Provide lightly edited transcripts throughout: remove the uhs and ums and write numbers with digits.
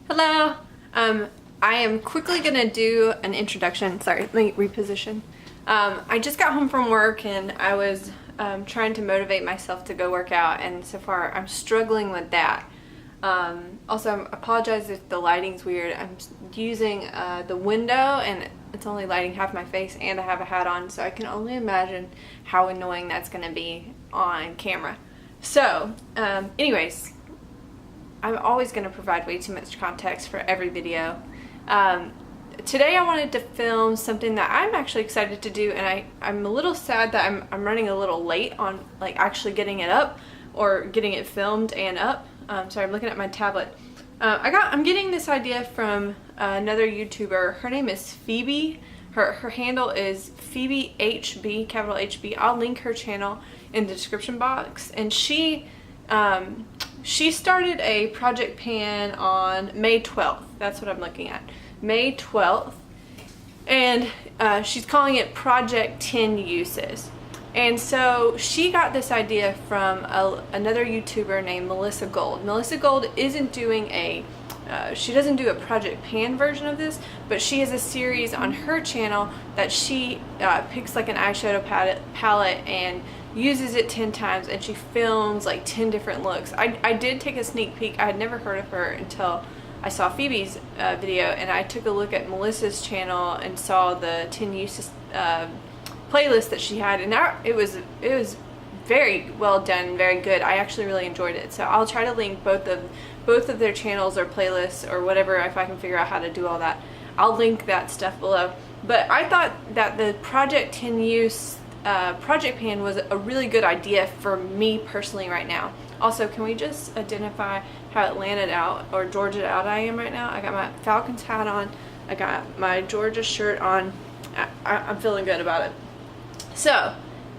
Hello. I am quickly gonna do an introduction. Sorry, let me reposition. I just got home from work and I was trying to motivate myself to go work out, and so far I'm struggling with that. Also, I apologize if the lighting's weird. I'm using the window and it's only lighting half my face, and I have a hat on, so I can only imagine how annoying that's gonna be on camera. So, anyways, I'm always going to provide way too much context for every video. Today I wanted to film something that I'm actually excited to do, and I'm a little sad that I'm running a little late on like actually getting it up or getting it filmed and up. Sorry, I'm looking at my tablet. I'm getting this idea from another YouTuber. Her name is Phoebe. Her handle is Phoebe HB, capital HB. I'll link her channel in the description box, and she started a project pan on May 12th. That's what I'm looking at. May 12th. And she's calling it Project 10 Uses. And so she got this idea from another YouTuber named Melissa Gold. Melissa Gold isn't doing she doesn't do a project pan version of this, but she has a series on her channel that she picks like an eyeshadow palette and uses it 10 times, and she films like 10 different looks. I did take a sneak peek. I had never heard of her until I saw Phoebe's video, and I took a look at Melissa's channel and saw the 10 uses playlist that she had, and it was very well done, very good. I actually really enjoyed it. So I'll try to link both of their channels or playlists or whatever, if I can figure out how to do all that. I'll link that stuff below. But I thought that the Project 10 Use project pan was a really good idea for me personally right now. Also, can we just identify how Atlanted out or Georgia out I am right now? I got my Falcons hat on. I got my Georgia shirt on. I'm feeling good about it. So,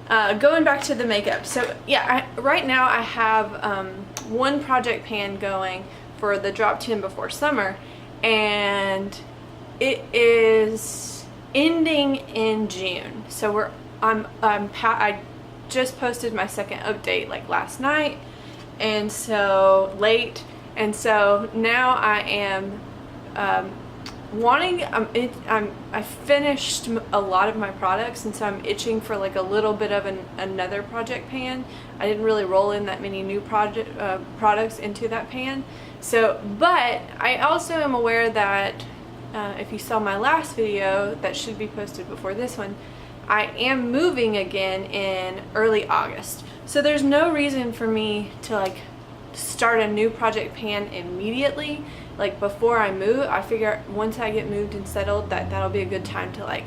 going back to the makeup. So, yeah, right now I have one project pan going for the Drop 10 Before Summer, and it is ending in June. So I just posted my second update like last night, and so late, and so now I am I finished a lot of my products, and so I'm itching for like a little bit of another project pan. I didn't really roll in that many new products into that pan. So, but I also am aware that if you saw my last video that should be posted before this one, I am moving again in early August. So there's no reason for me to like start a new project pan immediately. Like before I move, I figure once I get moved and settled that'll be a good time to like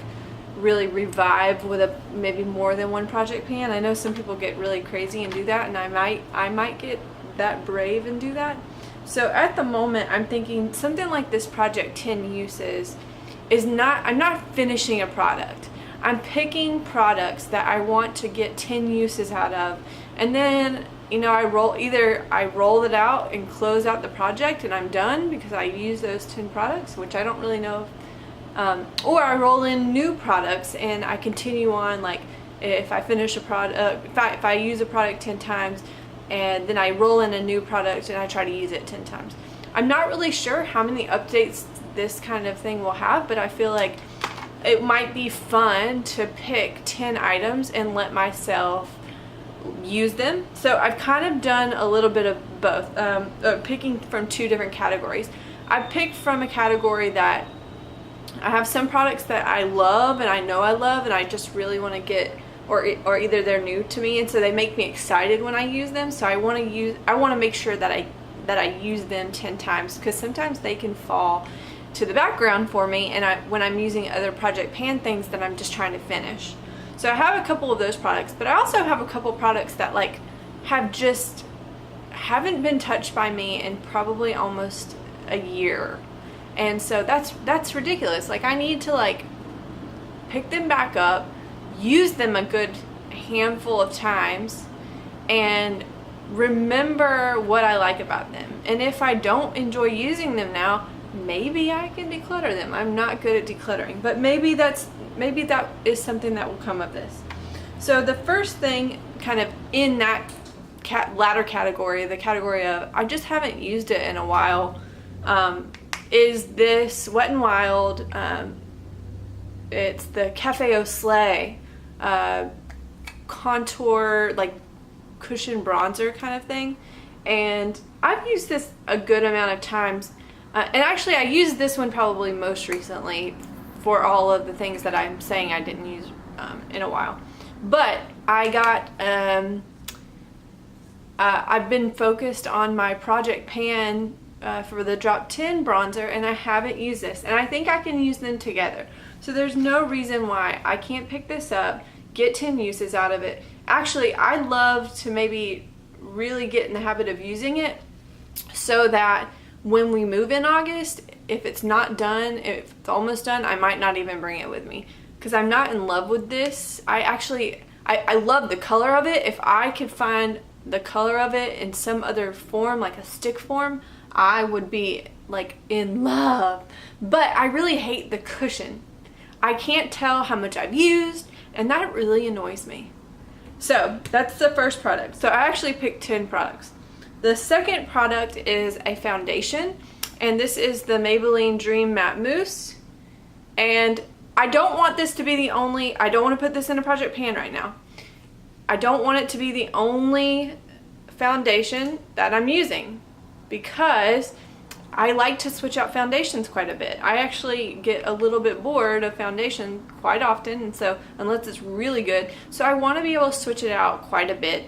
really revive with maybe more than one project pan. I know some people get really crazy and do that, and I might get that brave and do that. So at the moment I'm thinking something like this Project 10 Uses I'm not finishing a product. I'm picking products that I want to get 10 uses out of, and then, you know, I roll it out and close out the project and I'm done because I use those 10 products, which I don't really know or I roll in new products and I continue on. Like if I finish a product, if I use a product 10 times and then I roll in a new product and I try to use it 10 times. I'm not really sure how many updates this kind of thing will have, but I feel like it might be fun to pick 10 items and let myself use them. So I've kind of done a little bit of both, picking from two different categories. I picked from a category that I have some products that I love and I know I love and I just really want to get, or either they're new to me and so they make me excited when I use them. So I want to make sure that I use them 10 times, because sometimes they can fall to the background for me, and when I'm using other project pan things that I'm just trying to finish. So I have a couple of those products, but I also have a couple products that like haven't been touched by me in probably almost a year, and so that's ridiculous. Like I need to like pick them back up, use them a good handful of times, and remember what I like about them. And if I don't enjoy using them now, maybe I can declutter them. I'm not good at decluttering, but maybe that is something that will come of this. So the first thing kind of in that latter category, the category of I just haven't used it in a while, is this Wet n Wild, it's the Café au Slay contour, like cushion bronzer kind of thing. And I've used this a good amount of times. And actually I used this one probably most recently for all of the things that I'm saying I didn't use in a while. But I got, I've been focused on my Project Pan for the Drop 10 bronzer, and I haven't used this. And I think I can use them together. So there's no reason why I can't pick this up, get 10 uses out of it. Actually, I'd love to maybe really get in the habit of using it so that when we move in August, if it's not done, if it's almost done, I might not even bring it with me, because I'm not in love with this. I love the color of it. If I could find the color of it in some other form, like a stick form, I would be like in love. But I really hate the cushion. I can't tell how much I've used, and that really annoys me. So that's the first product. So I actually picked 10 products. The second product is a foundation, and this is the Maybelline Dream Matte Mousse. And I don't want this to be the only, I don't want to put this in a project pan right now. I don't want it to be the only foundation that I'm using, because I like to switch out foundations quite a bit. I actually get a little bit bored of foundation quite often, and so unless it's really good, so I want to be able to switch it out quite a bit.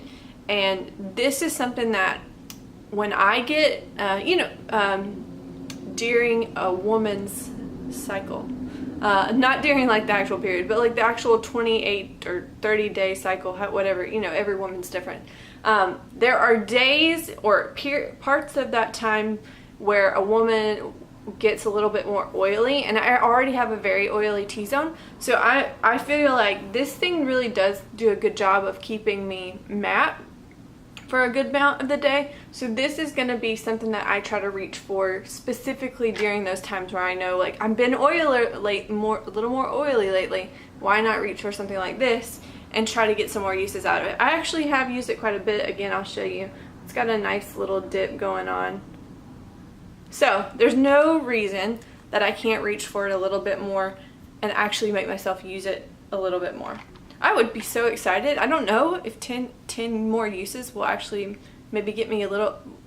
And this is something that when I get, during a woman's cycle, not during like the actual period, but like the actual 28 or 30 day cycle, whatever, every woman's different. There are days or parts of that time where a woman gets a little bit more oily, and I already have a very oily T-zone, so I feel like this thing really does do a good job of keeping me matte for a good amount of the day. So this is going to be something that I try to reach for specifically during those times where I know like I've been a little more oily lately. Why not reach for something like this and try to get some more uses out of it? I actually have used it quite a bit. Again, I'll show you. It's got a nice little dip going on. So there's no reason that I can't reach for it a little bit more and actually make myself use it a little bit more. I would be so excited. I don't know if 10 more uses will actually maybe get me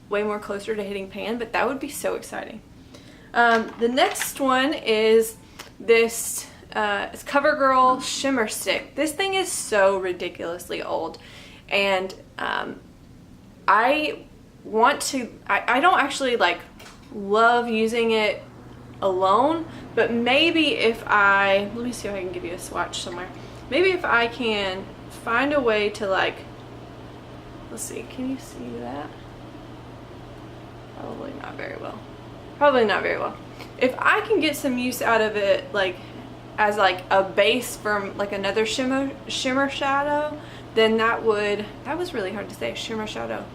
way more closer to hitting pan, but that would be so exciting. The next one is this it's Covergirl Shimmer Stick. This thing is so ridiculously old, and I don't actually like love using it alone, but maybe if let me see if I can give you a swatch somewhere. Maybe if I can find a way to like, let's see, can you see that? Probably not very well. Probably not very well. If I can get some use out of it, like as like a base from like another shimmer shadow, then that was really hard to say, shimmer shadow,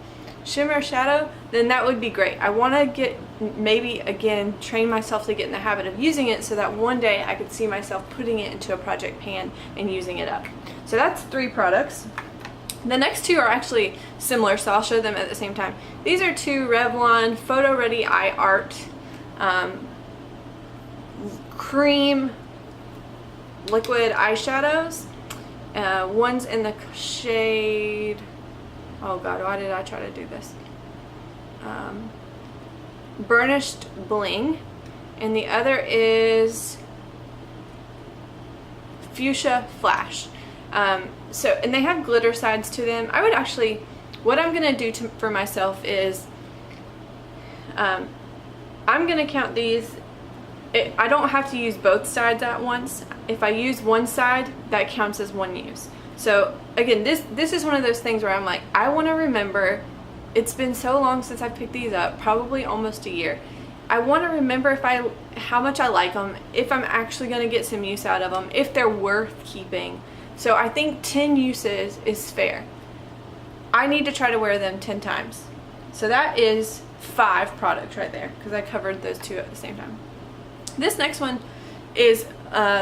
then that would be great. I want to get, maybe again, train myself to get in the habit of using it so that one day I could see myself putting it into a project pan and using it up. So that's 3 products. The next 2 are actually similar, so I'll show them at the same time. These are 2 Revlon Photo Ready Eye Art cream liquid eyeshadows. One's in the shade, oh god, why did I try to do this? Burnished Bling, and the other is Fuchsia Flash. And they have glitter sides to them. I would actually, what I'm gonna do for myself is, I'm gonna count these. I don't have to use both sides at once. If I use one side, that counts as one use. So again, this is one of those things where I'm like, I want to remember, it's been so long since I picked these up, probably almost a year. I want to remember how much I like them, if I'm actually going to get some use out of them, if they're worth keeping. So I think 10 uses is fair. I need to try to wear them 10 times. So that is 5 products right there, because I covered those 2 at the same time. This next one is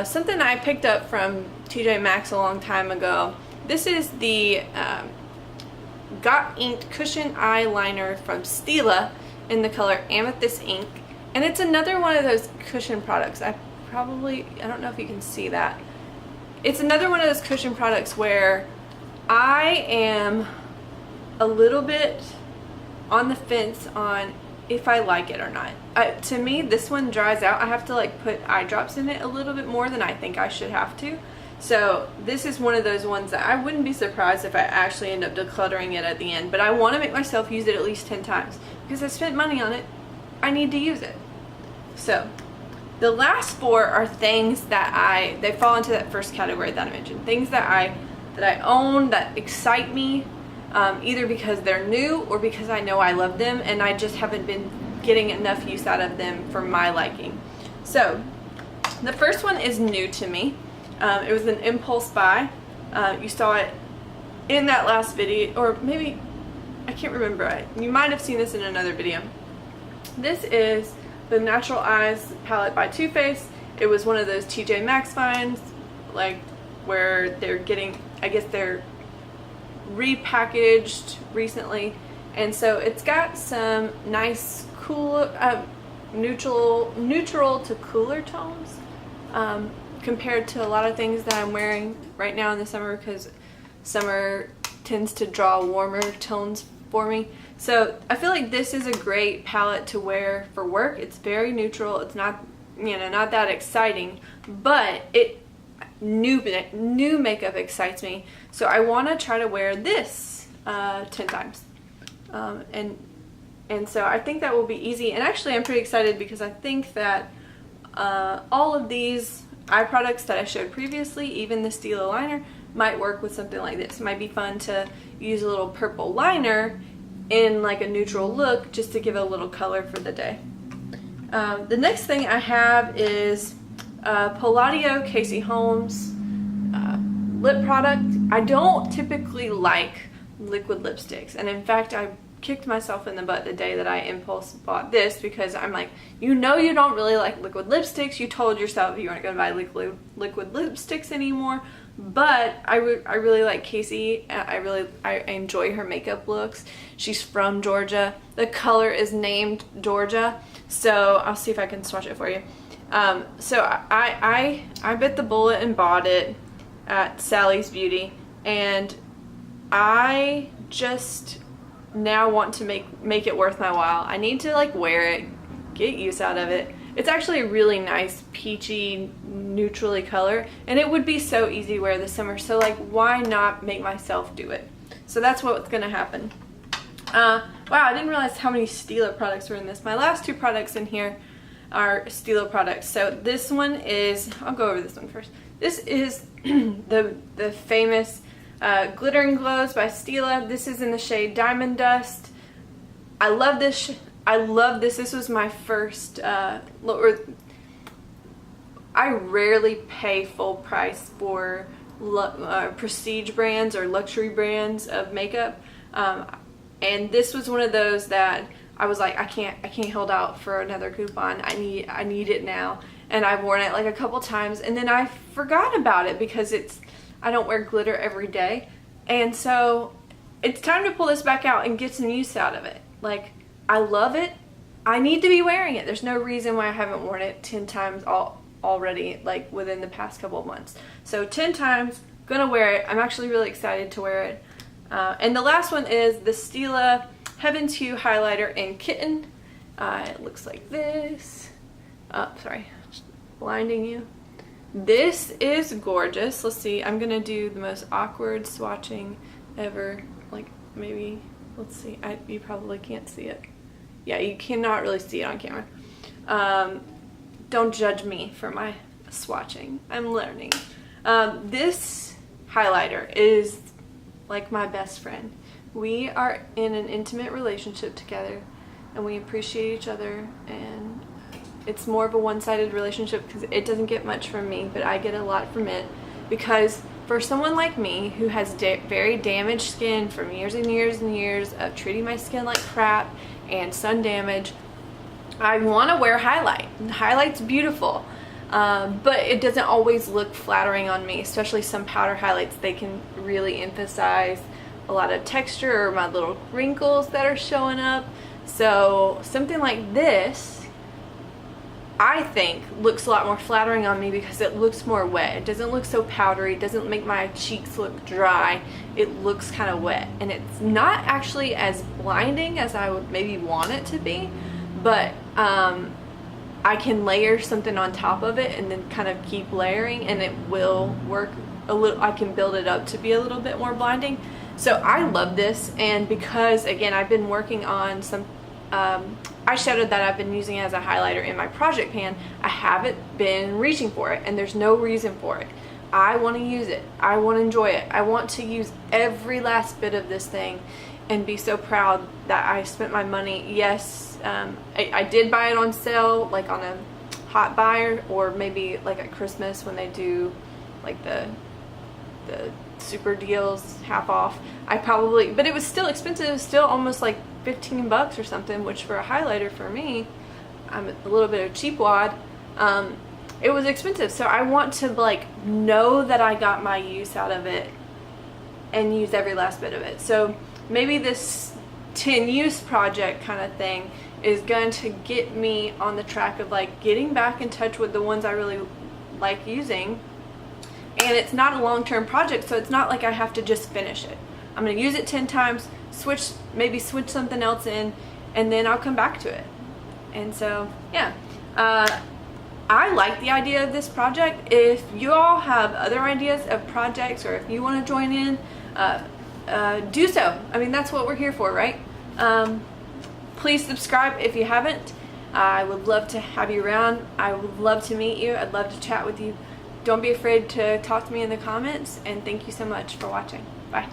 something I picked up from TJ Maxx a long time ago. This is the Got Inked Cushion Eyeliner from Stila in the color Amethyst Ink. And it's another one of those cushion products. I don't know if you can see that. It's another one of those cushion products where I am a little bit on the fence on if I like it or not. To me, this one dries out. I have to like put eye drops in it a little bit more than I think I should have to. So this is one of those ones that I wouldn't be surprised if I actually end up decluttering it at the end. But I want to make myself use it at least 10 times because I spent money on it. I need to use it. So the last 4 are things that they fall into that first category that I mentioned. Things that I own that excite me, either because they're new or because I know I love them and I just haven't been getting enough use out of them for my liking. So the first one is new to me. It was an impulse buy. You saw it in that last video, or maybe, I can't remember. You might have seen this in another video. This is the Natural Eyes palette by Too Faced. It was one of those TJ Maxx finds, like where they're getting, I guess they're repackaged recently, and so it's got some nice cool neutral to cooler tones compared to a lot of things that I'm wearing right now in the summer, because summer tends to draw warmer tones for me. So I feel like this is a great palette to wear for work. It's very neutral. It's not, not that exciting, but new makeup excites me. So I want to try to wear this 10 times. And so I think that will be easy. And actually I'm pretty excited because I think that all of these eye products that I showed previously, even the Stila liner, might work with something like this. It might be fun to use a little purple liner in like a neutral look just to give it a little color for the day. The next thing I have is Palladio Casey Holmes lip product. I don't typically like liquid lipsticks, and in fact I kicked myself in the butt the day that I impulse bought this because I'm like, you don't really like liquid lipsticks. You told yourself you weren't going to buy liquid lipsticks anymore. But I really like Casey. I enjoy her makeup looks. She's from Georgia. The color is named Georgia, so I'll see if I can swatch it for you. So I bit the bullet and bought it at Sally's Beauty, and I just now want to make it worth my while. I need to like wear it, get use out of it. It's actually a really nice peachy neutrally color, and it would be so easy to wear this summer, so like why not make myself do it? So that's what's gonna happen. Wow, I didn't realize how many Stila products were in this. My last 2 products in here are Stila products. So this one is, I'll go over this one first. This is the famous Glitter and Glows by Stila. This is in the shade Diamond Dust. I love this. This was my first, I rarely pay full price for prestige brands or luxury brands of makeup. And this was one of those that I was like, I can't hold out for another coupon. I need it now. And I've worn it like a couple times, and then I forgot about it because I don't wear glitter every day. And so it's time to pull this back out and get some use out of it. Like, I love it. I need to be wearing it. There's no reason why I haven't worn it 10 times already, like within the past couple of months. So 10 times, gonna wear it. I'm actually really excited to wear it. And the last one is the Stila Heaven's Hue highlighter in Kitten. It looks like this. Oh, sorry, blinding you. This is gorgeous. Let's see, I'm gonna do the most awkward swatching ever. Like, maybe, let's see, you probably can't see it. Yeah, you cannot really see it on camera. Don't judge me for my swatching. I'm learning. This highlighter is like my best friend. We are in an intimate relationship together, and we appreciate each other, and it's more of a one-sided relationship because it doesn't get much from me, but I get a lot from it. Because for someone like me who has very damaged skin from years and years and years of treating my skin like crap and sun damage, I want to wear highlight. Highlight's beautiful, but it doesn't always look flattering on me, especially some powder highlights. They can really emphasize a lot of texture or my little wrinkles that are showing up. So something like this I think looks a lot more flattering on me because it looks more wet. It doesn't look so powdery. It doesn't make my cheeks look dry. It looks kind of wet, and it's not actually as blinding as I would maybe want it to be, but I can layer something on top of it and then kind of keep layering, and it will work a little. I can build it up to be a little bit more blinding. So I love this, and because again I've been working on some eyeshadow that I've been using as a highlighter in my project pan, I haven't been reaching for it, and there's no reason for it. I want to use it. I want to enjoy it. I want to use every last bit of this thing and be so proud that I spent my money. Yes, I did buy it on sale, like on a hot buy, or maybe like at Christmas when they do like the super deals, half off. But it was still expensive. It was still almost like 15 bucks or something, which for a highlighter for me, I'm a little bit of a cheap wad. It was expensive, so I want to like know that I got my use out of it and use every last bit of it. So maybe this 10 use project kind of thing is going to get me on the track of like getting back in touch with the ones I really like using. And it's not a long-term project, so it's not like I have to just finish it. I'm going to use it 10 times, maybe switch something else in, and then I'll come back to it. And so, yeah. I like the idea of this project. If you all have other ideas of projects, or if you want to join in, do so. I mean, that's what we're here for, right? Please subscribe if you haven't. I would love to have you around. I would love to meet you. I'd love to chat with you. Don't be afraid to talk to me in the comments, and thank you so much for watching. Bye.